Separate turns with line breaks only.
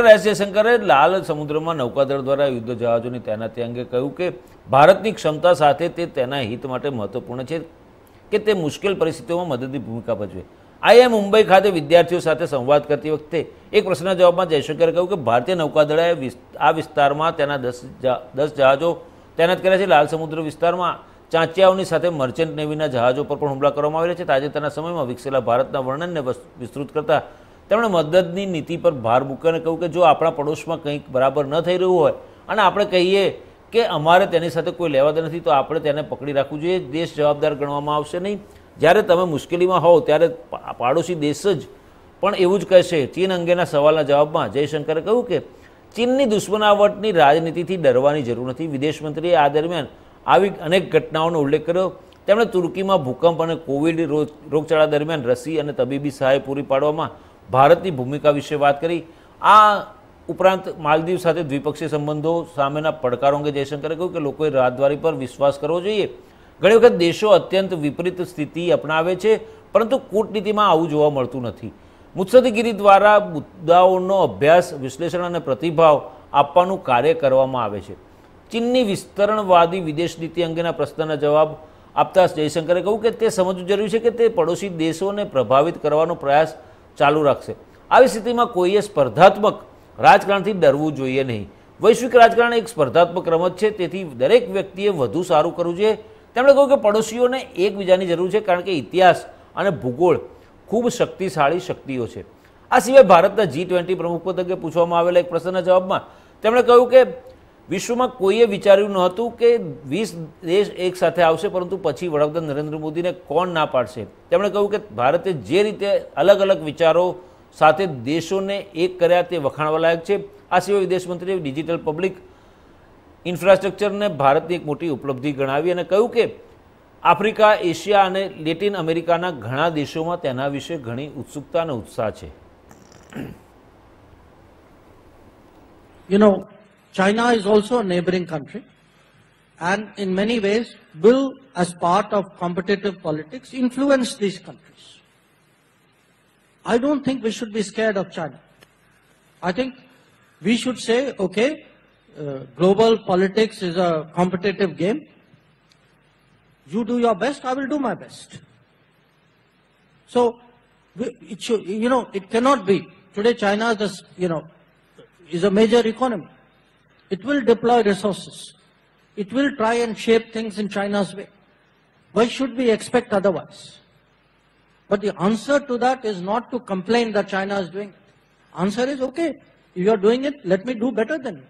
Doctor S જયશંકરે લાલ સમુદ્રમાં નૌકાદળ દ્વારા યુદ્ધ જહાજોની તૈનાતી અંગે કહ્યું કે ભારતની ક્ષમતા સાથે તે તેના હિત માટે મહત્વપૂર્ણ છે કે તે મુશ્કેલ પરિસ્થિતિઓમાં મદદની ભૂમિકા ભજવે. આઈઆઈ મુંબઈ ખાતે વિદ્યાર્થીઓ સાથે સંવાદ કરતી વખતે એક પ્રશ્નના જવાબમાં જયશંકરે કહ્યું કે ભારતીય નૌકાદળે આ વિસ્તારમાં તેના 10 જહાજો તૈનાત કર્યા છે. લાલ સમુદ્ર વિસ્તારમાં ચાંચિયાઓની સાથે મર્ચન્ટ નેવીના જહાજો પર પણ હુમલા કરવામાં આવેલા છે. તાજેતરના સમયમાં વિકસેલા ભારતના વર્ણનને વિસ્તૃત કરતા તેમણે મદદની નીતિ પર ભાર મૂક્યો અને કહ્યું કે જો આપણા પડોશમાં કંઈક બરાબર ન થઈ રહ્યું હોય અને આપણે કહીએ કે અમારે તેની સાથે કોઈ લેવા દે નથી તો આપણે તેને પકડી રાખવું જોઈએ. દેશ જવાબદાર ગણવામાં આવશે નહીં. જ્યારે તમે મુશ્કેલીમાં હોવ ત્યારે પાડોશી દેશ જ પણ એવું જ કહેશે. ચીન અંગેના સવાલના જવાબમાં જયશંકરે કહ્યું કે ચીનની દુશ્મનાવટની રાજનીતિથી ડરવાની જરૂર નથી. વિદેશ મંત્રીએ આ દરમિયાન આવી અનેક ઘટનાઓનો ઉલ્લેખ કર્યો. તેમણે તુર્કીમાં ભૂકંપ અને કોવિડ રોગચાળા દરમિયાન રસી અને તબીબી સહાય પૂરી પાડવામાં ભારતની ભૂમિકા વિશે વાત કરી. આ ઉપરાંત માલદીવ સાથે દ્વિપક્ષીય સંબંધો સામેના પડકારો અંગે જયશંકરે કહ્યું કે લોકોએ રાજદ્વારી પર વિશ્વાસ કરવો જોઈએ. ઘણી વખત દેશો અત્યંત વિપરીત સ્થિતિ અપનાવે છે પરંતુ કૂટનીતિમાં આવું જોવા મળતું નથી. મુત્સદ્દીગીરી દ્વારા મુદ્દાઓનો અભ્યાસ, વિશ્લેષણ અને પ્રતિભાવ આપવાનું કાર્ય કરવામાં આવે છે. ચીનની વિસ્તરણવાદી વિદેશ નીતિ અંગેના પ્રશ્નના જવાબ આપતા જયશંકરે કહ્યું કે તે સમજવું જરૂરી છે કે તે પડોશી દેશોને પ્રભાવિત કરવાનો પ્રયાસ ચાલુ રાખશે. આવી સ્થિતિમાં કોઈએ સ્પર્ધાત્મક રાજકારણથી ડરવું જોઈએ નહીં. વૈશ્વિક રાજકારણ એક સ્પર્ધાત્મક રમત છે, તેથી દરેક વ્યક્તિએ વધુ સારું કરવું જોઈએ. તેમણે કહ્યું કે પડોશીઓને એકબીજાની જરૂર છે કારણ કે ઇતિહાસ અને ભૂગોળ ખૂબ શક્તિશાળી શક્તિઓ છે. આ સિવાય ભારતના G20 પ્રમુખપદ અંગે પૂછવામાં આવેલા એક પ્રશ્નના જવાબમાં તેમણે કહ્યું કે વિશ્વમાં કોઈએ વિચાર્યું નહોતું કે 20 દેશ એક સાથે આવશે પરંતુ પછી વડાપ્રધાન નરેન્દ્ર મોદીને કોણ ના પાડશે. તેમણે કહ્યું કે ભારતે જે રીતે અલગ અલગ વિચારો સાથે દેશોને એક કર્યા તે વખાણવા લાયક છે. આ સિવાય વિદેશ મંત્રીએ ડિજિટલ પબ્લિક ઇન્ફ્રાસ્ટ્રક્ચરને ભારતની એક મોટી ઉપલબ્ધિ ગણાવી અને કહ્યું કે આફ્રિકા, એશિયા અને લેટિન અમેરિકાના ઘણા દેશોમાં તેના વિશે ઘણી ઉત્સુકતા અને ઉત્સાહ છે.
China is also a neighboring country and in many ways will, as part of competitive politics, influence these countries. I don't think we should be scared of China. I think we should say, okay, global politics is a competitive game. You do your best, I will do my best. So, it should, it cannot be. Today China is a major economy. It will deploy resources. It will try and shape things in China's way. Why should we expect otherwise? But the answer to that is not to complain that China is doing it. Answer is, okay, if you are doing it, let me do better than you.